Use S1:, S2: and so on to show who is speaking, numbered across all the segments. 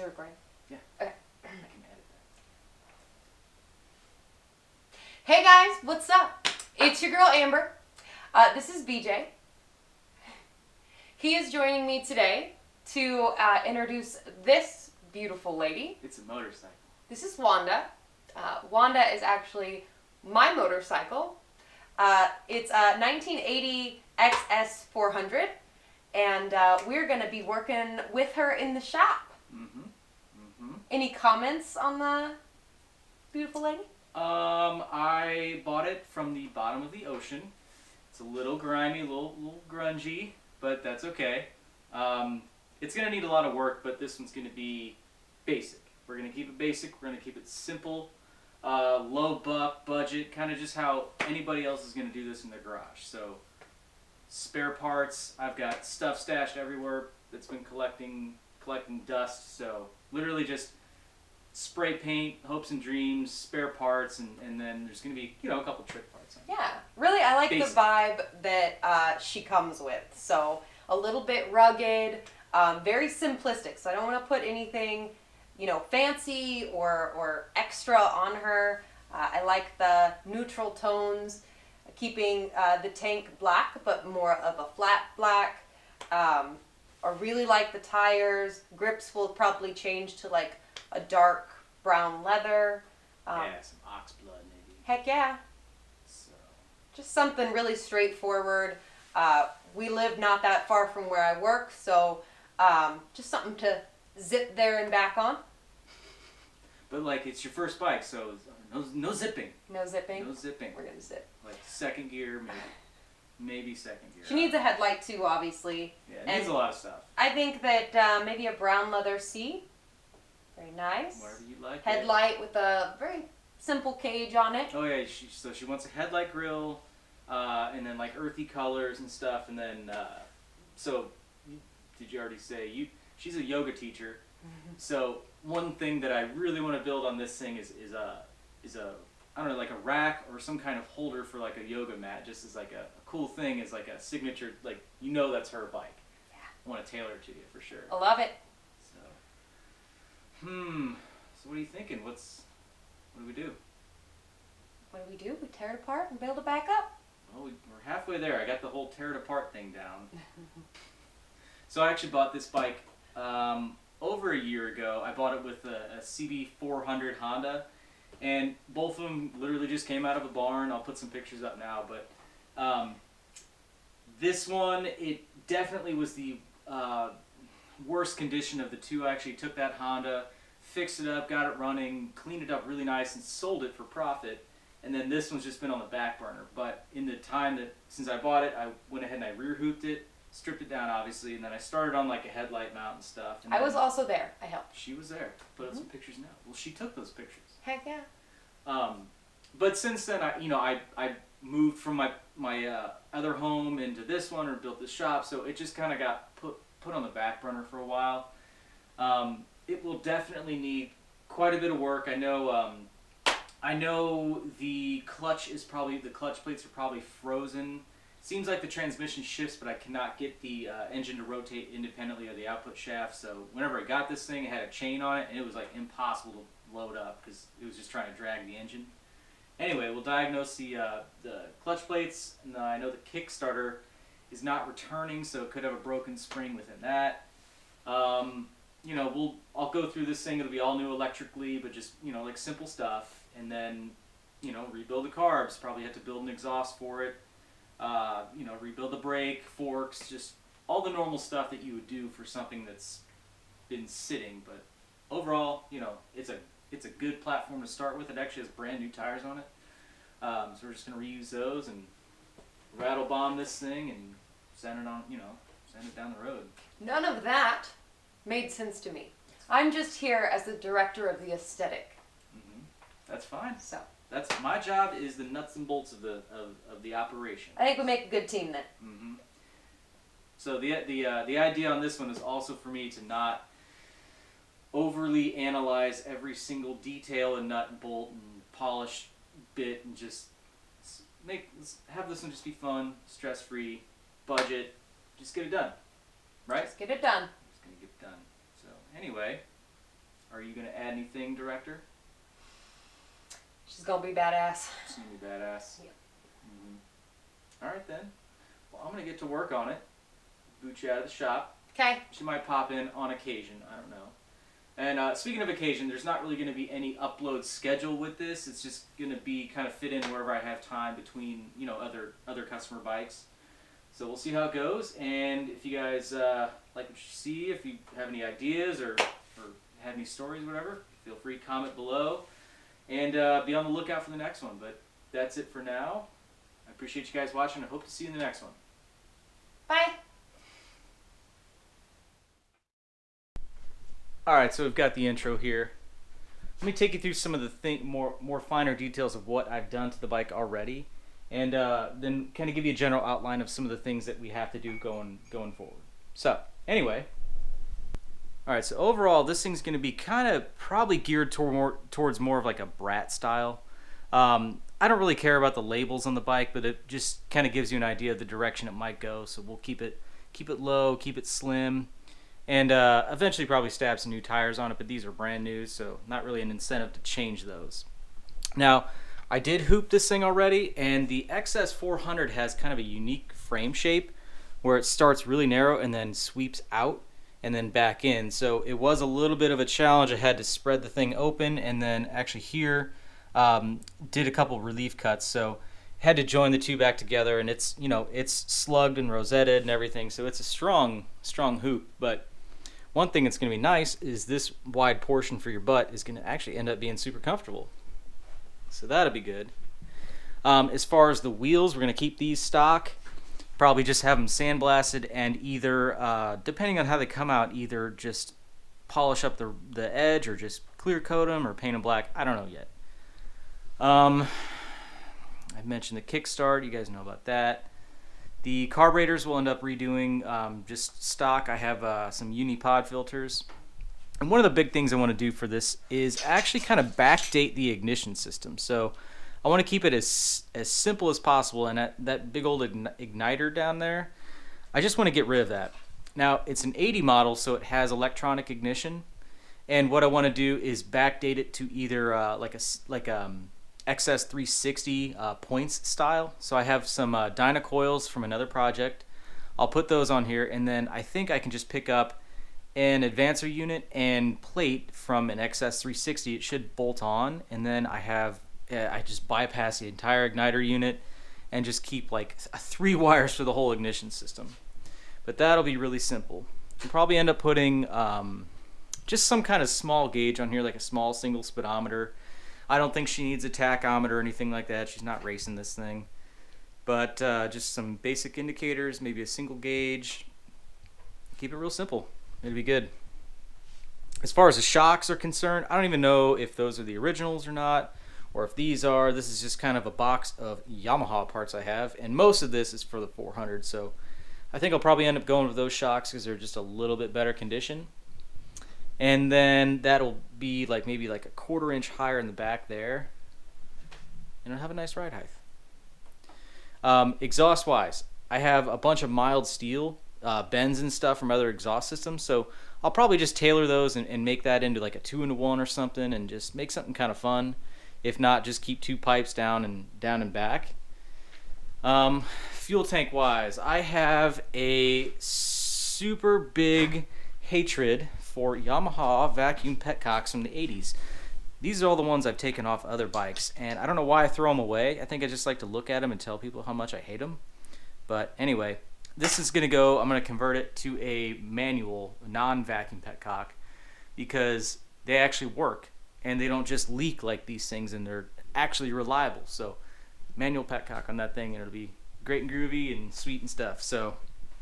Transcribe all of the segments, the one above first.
S1: it recording?
S2: Yeah.
S1: Okay.
S2: I can edit that.
S1: Hey guys, what's up? It's your girl Amber. This is BJ. He is joining me today to introduce this beautiful lady.
S2: It's a motorcycle.
S1: This is Wanda. Wanda is actually my motorcycle. It's a 1980 XS400, and we're going to be working with her in the shop. Any comments on the beautiful lady?
S2: I bought it from the bottom of the ocean. It's a little grimy, a little grungy, but that's okay. It's going to need a lot of work, but this one's going to be basic. We're going to keep it basic. We're going to keep it simple, low budget, kind of just how anybody else is going to do this in their garage. So, spare parts. I've got stuff stashed everywhere that's been collecting dust. So, literally just spray paint, hopes and dreams, spare parts, and then there's going to be, a couple trick parts.
S1: Yeah, really, I like
S2: Basic.
S1: the vibe that she comes with. So, a little bit rugged, very simplistic. So, I don't want to put anything, fancy or extra on her. I like the neutral tones, keeping the tank black, but more of a flat black. I really like the tires. Grips will probably change to like a dark brown leather.
S2: Yeah, some ox blood maybe.
S1: Heck yeah.
S2: So.
S1: Just something really straightforward. We live not that far from where I work, so just something to zip there and back on.
S2: But it's your first bike, so no zipping.
S1: No zipping?
S2: No zipping.
S1: We're going to zip.
S2: Like second gear, maybe second gear.
S1: She needs a headlight too, obviously.
S2: Yeah, it needs a lot of stuff.
S1: I think that maybe a brown leather C. Very nice.
S2: Whatever you like.
S1: Headlight with a very simple cage on it.
S2: Oh yeah, so she wants a headlight grill, and then earthy colors and stuff, and then did you already say she's a yoga teacher? So one thing that I really want to build on this thing is a I don't know, like a rack or some kind of holder for a yoga mat, just as a cool thing, as a signature, that's her bike.
S1: Yeah.
S2: I want to tailor it to you for sure.
S1: I love it.
S2: So what are you thinking? What do we do?
S1: What do? We tear it apart and build it back up.
S2: Well, we're halfway there. I got the whole tear it apart thing down. So I actually bought this bike over a year ago. I bought it with a CB400 Honda, and both of them literally just came out of a barn. I'll put some pictures up now, but this one, it definitely was the worst condition of the two. I actually took that Honda, fixed it up, got it running, cleaned it up really nice, and sold it for profit. And then this one's just been on the back burner. But in the time since I bought it, I went ahead and I rear hooped it, stripped it down obviously, and then I started on a headlight mount and stuff. And
S1: I was also there. I helped.
S2: She was there. Put up some pictures now. Well, she took those pictures.
S1: Heck yeah.
S2: But since then, I moved from my other home into this one, or built this shop, so it just kind of got put on the back burner for a while. It will definitely need quite a bit of work. I know the clutch plates are probably frozen. Seems like the transmission shifts, but I cannot get the engine to rotate independently of the output shaft. So whenever I got this thing, it had a chain on it, and it was impossible to load up because it was just trying to drag the engine. Anyway, we'll diagnose the clutch plates, and I know the Kickstarter is not returning, so it could have a broken spring within that. I'll go through this thing. It'll be all new electrically, but just simple stuff. And then, rebuild the carbs. Probably have to build an exhaust for it. Rebuild the brake, forks, just all the normal stuff that you would do for something that's been sitting. But overall, it's a good platform to start with. It actually has brand new tires on it. So we're just gonna reuse those and rattle bomb this thing and send it down the road.
S1: None of that made sense to me. I'm just here as the director of the aesthetic.
S2: That's fine.
S1: So
S2: that's my job, is the nuts and bolts of the operation.
S1: I think we make a good team then.
S2: So the idea on this one is also for me to not overly analyze every single detail and nut and bolt and polish bit, and just have this one just be fun, stress free, budget, just get it done, right?
S1: Just get it done.
S2: Just gonna get it done. So anyway, are you going to add anything, director?
S1: She's gonna be badass.
S2: She's going to be badass.
S1: Yep.
S2: All right then. Well, I'm going to get to work on it. Boot you out of the shop.
S1: Okay.
S2: She might pop in on occasion. I don't know. And speaking of occasion, there's not really going to be any upload schedule with this. It's just going to be kind of fit in wherever I have time between, you know, other customer bikes. So we'll see how it goes. And if you guys like what you see, if you have any ideas or have any stories, whatever, feel free to comment below. And be on the lookout for the next one. But that's it for now. I appreciate you guys watching. I hope to see you in the next one.
S1: Bye.
S2: Alright, so we've got the intro here. Let me take you through some of the more finer details of what I've done to the bike already, and then kind of give you a general outline of some of the things that we have to do going forward. So, anyway, alright, so overall this thing's going to be kind of probably geared towards more of like a brat style. I don't really care about the labels on the bike, but it just kind of gives you an idea of the direction it might go, so we'll keep it low, keep it slim. And eventually probably stab some new tires on it, but these are brand new, so not really an incentive to change those. Now, I did hoop this thing already, and the XS400 has kind of a unique frame shape where it starts really narrow and then sweeps out and then back in. So it was a little bit of a challenge. I had to spread the thing open and then actually here did a couple relief cuts. So had to join the two back together, and it's, you know, it's slugged and rosetted and everything, so it's a strong hoop. But one thing that's going to be nice is this wide portion for your butt is going to actually end up being super comfortable. So that'll be good. As far as the wheels, we're going to keep these stock. Probably just have them sandblasted and either, depending on how they come out, either just polish up the edge or just clear coat them or paint them black. I don't know yet. I mentioned the kickstart. You guys know about that. The carburetors will end up redoing just stock. I have some Unipod filters. And one of the big things I want to do for this is actually kind of backdate the ignition system. So I want to keep it as simple as possible. And that big old igniter down there, I just want to get rid of that. Now, it's an 80 model, so it has electronic ignition. And what I want to do is backdate it to either like XS360 points style. So I have some Dyna coils from another project. I'll put those on here, and then I think I can just pick up an advancer unit and plate from an XS360. It should bolt on, and then I just bypass the entire igniter unit and just keep like 3 wires for the whole ignition system. But that'll be really simple. You'll probably end up putting just some kind of small gauge on here, like a small single speedometer. I don't think she needs a tachometer or anything like that. She's not racing this thing. But just some basic indicators, maybe a single gauge. Keep it real simple. It'll be good. As far as the shocks are concerned, I don't even know if those are the originals or not, or if these are. This is just kind of a box of Yamaha parts I have, and most of this is for the 400, so I think I'll probably end up going with those shocks because they're just a little bit better condition. And then that'll be like maybe like a 1/4 inch higher in the back there, and it'll have a nice ride height. Exhaust wise, I have a bunch of mild steel bends and stuff from other exhaust systems, so I'll probably just tailor those and make that into like a 2-in-1 or something, and just make something kind of fun. If not, just keep 2 pipes down and back. Fuel tank wise, I have a super big hatred for Yamaha vacuum petcocks from the 80s. These are all the ones I've taken off other bikes, and I don't know why I throw them away. I think I just like to look at them and tell people how much I hate them. But anyway, this is going to go, I'm going to convert it to a manual, non-vacuum petcock, because they actually work, and they don't just leak like these things, and they're actually reliable. So manual petcock on that thing, and it'll be great and groovy and sweet and stuff. So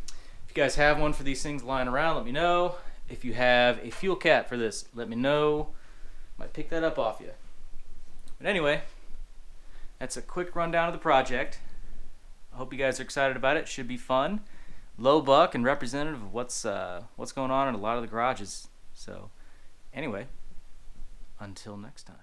S2: if you guys have one for these things lying around, let me know. If you have a fuel cap for this, let me know. Might pick that up off you. But anyway, that's a quick rundown of the project. I hope you guys are excited about it. It should be fun. Low buck and representative of what's going on in a lot of the garages. So anyway, until next time.